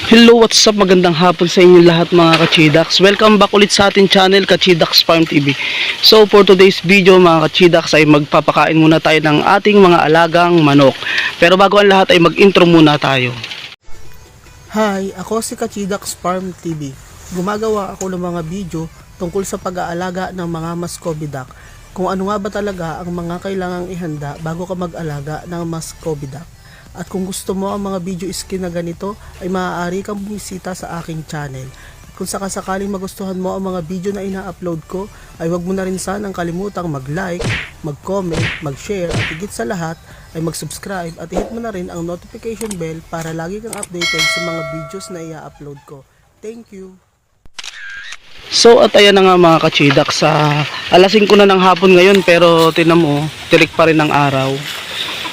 Hello, what's up? Magandang hapon sa inyo lahat mga kachidax. Welcome back ulit sa ating channel, Kachidax Farm TV. So for today's video mga kachidax ay magpapakain muna tayo ng ating mga alagang manok. Pero bago ang lahat ay mag-intro muna tayo. Hi, ako si Kachidax Farm TV. Gumagawa ako ng mga video tungkol sa pag-aalaga ng mga Muscovy duck. Kung ano nga ba talaga ang mga kailangang ihanda bago ka mag-alaga ng Muscovy duck. At kung gusto mo ang mga video skin na ganito, ay maaari kang bumisita sa aking channel. At kung sakasakaling magustuhan mo ang mga video na ina-upload ko, ay huwag mo na rin sanang kalimutang mag-like, mag-comment, mag-share, at higit sa lahat ay mag-subscribe at i-hit mo na rin ang notification bell para lagi kang updated sa mga videos na i-upload ko. Thank you! So at ayan na nga mga kachidax, alas 5 na ng hapon ngayon pero tinan mo, tirik pa rin ang araw.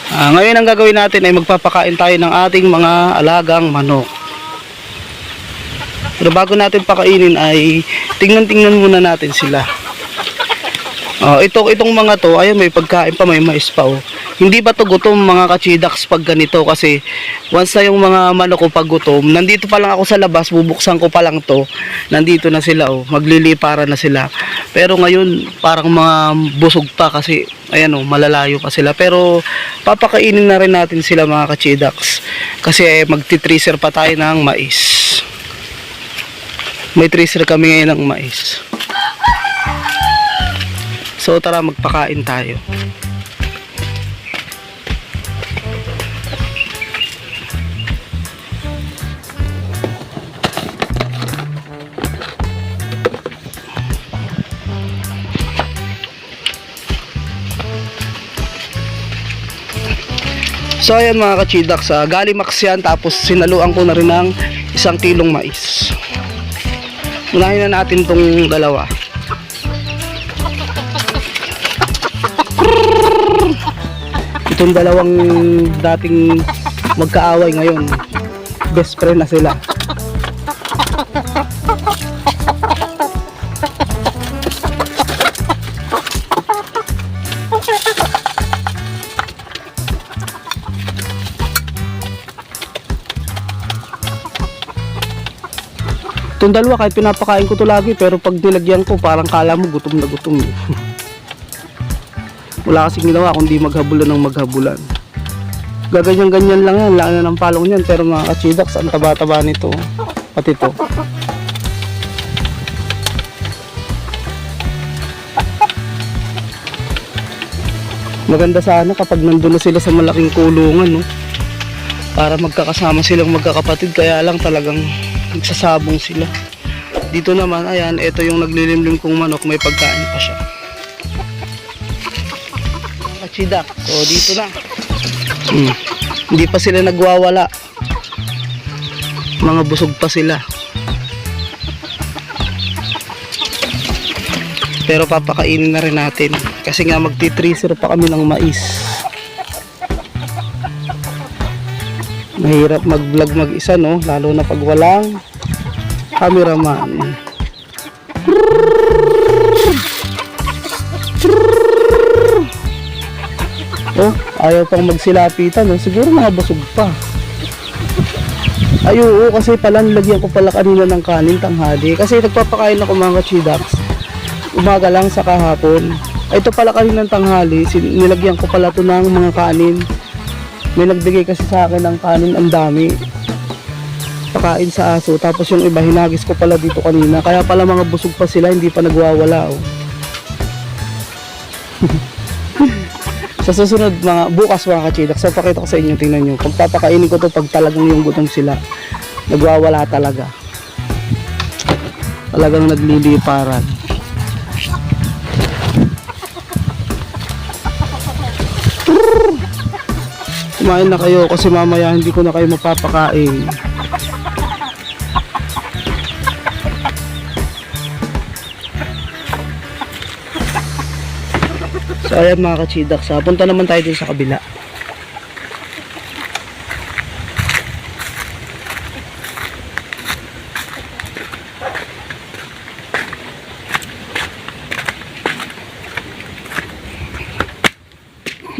Ngayon ang gagawin natin ay magpapakain tayo ng ating mga alagang manok. Pero bago natin pakainin ay tingnan muna natin sila. Itong mga to, ayun, may pagkain pa, may mais pa. Hindi ba to gutom mga kachidax pag ganito? Kasi once na yung mga manok ko pag gutom, nandito pa lang ako sa labas, bubuksan ko pa lang to, nandito na sila, maglilipara na sila. Pero ngayon parang mga busog pa kasi ayan, malalayo pa sila. Pero papakainin na rin natin sila mga kachidax kasi magti-tracer pa tayo ng mais. May tracer kami ngayon ng mais. So tara, magpakain tayo. So ayan mga kachidax, Galimax yan, tapos sinaluan ko na rin ng 1 kilong mais. Unahin na natin tong dalawa. Itong dalawang dating magkaaway ngayon, best friend na sila. Itong dalawa kahit pinapakain ko to lagi, pero pag nilagyan ko parang kala mo gutom na gutom. Wala kasing ginawa kundi maghabulan ng maghabulan. Gaganyan-ganyan lang yan, laan na ng palong yan. Pero mga kachidax, ang taba-taba nito. Pati to. Maganda sana kapag nandun na sila sa malaking kulungan, no? Para magkakasama silang magkakapatid. Kaya lang talagang nagsasabong sila. Dito naman, ayan, ito yung naglilimlim kong manok. May pagkain pa siya. Kachidax, so dito na. Hindi pa sila nagwawala. Mga busog pa sila. Pero papakainin na rin natin kasi nga magti-tracer pa kami ng mais. Mahirap mag-vlog mag-isa, no? Lalo na pag walang cameraman. Ayaw pang magsilapitan, siguro mga busog pa. Oo, kasi pala nilagyan ko pala kanina ng kanin tanghali. Kasi nagpapakain ako mga kachidax umaga lang sa kahapon. Ito pala kanina ng tanghali, nilagyan ko pala to ng mga kanin. May nagbigay kasi sa akin ng kanin, ang dami. Pakain sa aso, tapos yung iba hinagis ko pala dito kanina. Kaya pala mga busog pa sila, hindi pa nagwawala. Sa susunod, bukas mga kachidax, so pakita ko sa inyo, tingnan nyo. Pag papakainin ko to, pag talagang yung gutom sila, nagwawala talaga. Talagang nagliliparan. Kumain na kayo kasi mamaya hindi ko na kayo mapapakain. So ayan mga kachidax, punta naman tayo dun sa kabila.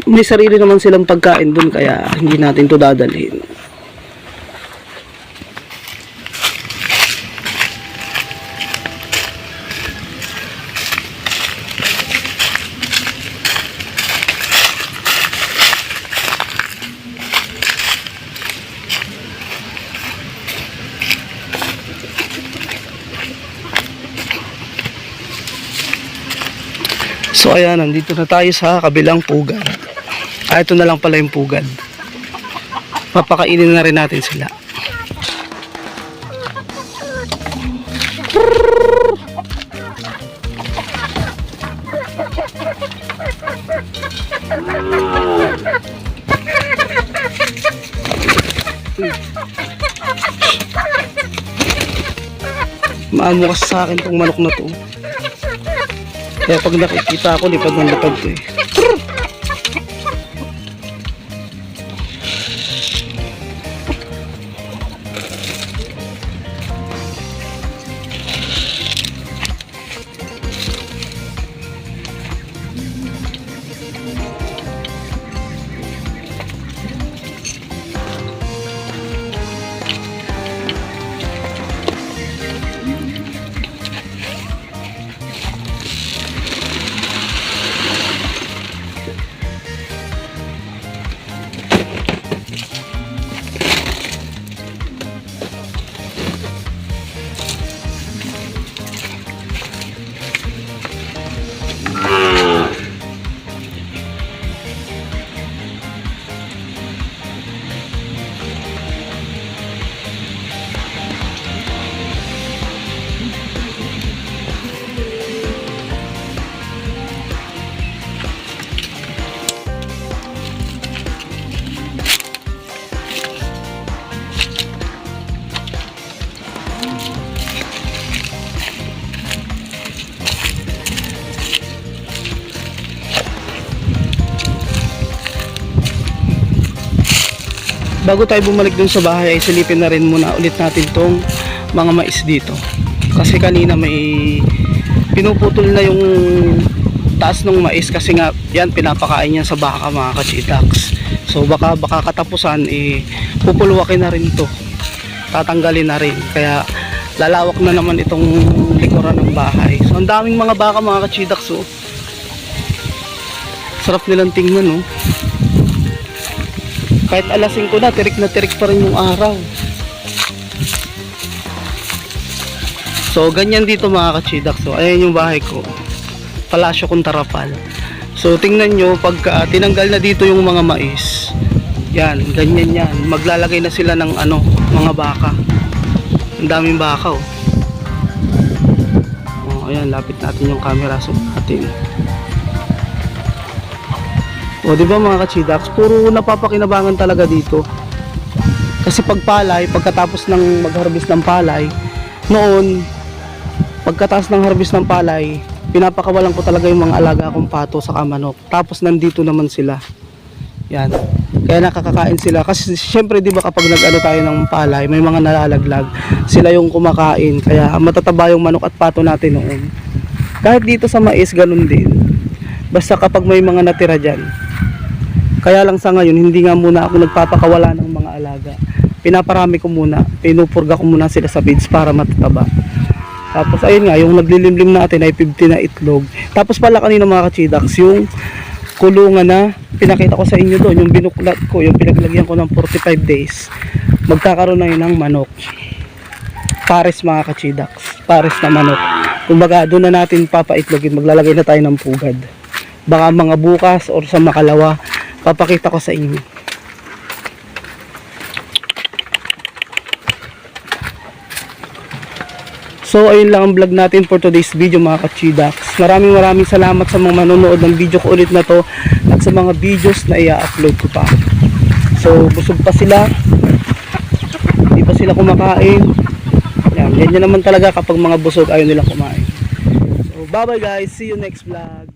May sarili naman silang pagkain dun kaya hindi natin to dadalhin. So ayan, nandito na tayo sa kabilang pugad. Ito na lang pala yung pugad. Papakainin na rin natin sila. Maano kasi sa akin tong manok na to. Kaya pag nakikita ako, lipad ng lipad to eh. Bago tayo bumalik dun sa bahay ay silipin na rin muna ulit natin tong mga mais dito. Kasi kanina may pinuputol na yung taas ng mais kasi nga yan pinapakain yan sa baka mga kachitaks. So baka katapusan pupulwakin na rin to. Tatanggalin na rin. Kaya lalawak na naman itong likuran ng bahay. So ang daming mga baka mga kachitaks oh. Sarap nilang tingnan oh. Kahit alas 5 na tirik pa rin yung araw. So ganyan dito mga kachidak. So ayan yung bahay ko, Palasyo Kuntarapal. So tingnan nyo, pag tinanggal na dito yung mga mais, yan, ganyan yan, maglalagay na sila ng mga baka. Ang daming baka oh. Oh ayan, lapit natin yung camera so natin. O di ba mga kachidaks, puro napapakinabangan talaga dito. Kasi pag palay, pagkatapos ng mag-harvest ng palay, noon pagkatapos ng harvest ng palay, pinapakawalan ko talaga yung mga alaga kong pato sa manok. Tapos nandito naman sila. Yan. Kaya nakakakain sila kasi syempre di ba kapag nag-ano tayo ng palay, may mga nalalaglag. Sila yung kumakain. Kaya matataba yung manok at pato natin noon. Kahit dito sa mais ganun din. Basta kapag may mga natira diyan. Kaya lang sa ngayon, hindi nga muna ako nagpapakawala ng mga alaga. Pinaparami ko muna, pinupurga ko muna sila sa feeds para matataba. Tapos ayun nga, yung naglilimlim natin ay 50 na itlog. Tapos pala kanina mga kachidaks, yung kulungan na pinakita ko sa inyo doon, yung binuklat ko, yung pinaglagyan ko ng 45 days. Magkakaroon na yun ng manok. Pares mga kachidaks, pares na manok. Kumbaga doon na natin papaitlogin, maglalagay na tayo ng pugad. Baka mga bukas or sa makalawa, papakita ko sa inyo. So ayun lang ang vlog natin for today's video mga kachidaks. Maraming salamat sa mga manonood ng video ko ulit na to at sa mga videos na i-upload ko pa. So busog pa sila, hindi pa sila kumakain. Yan naman talaga kapag mga busog ayaw nila kumain. So bye bye guys, see you next vlog.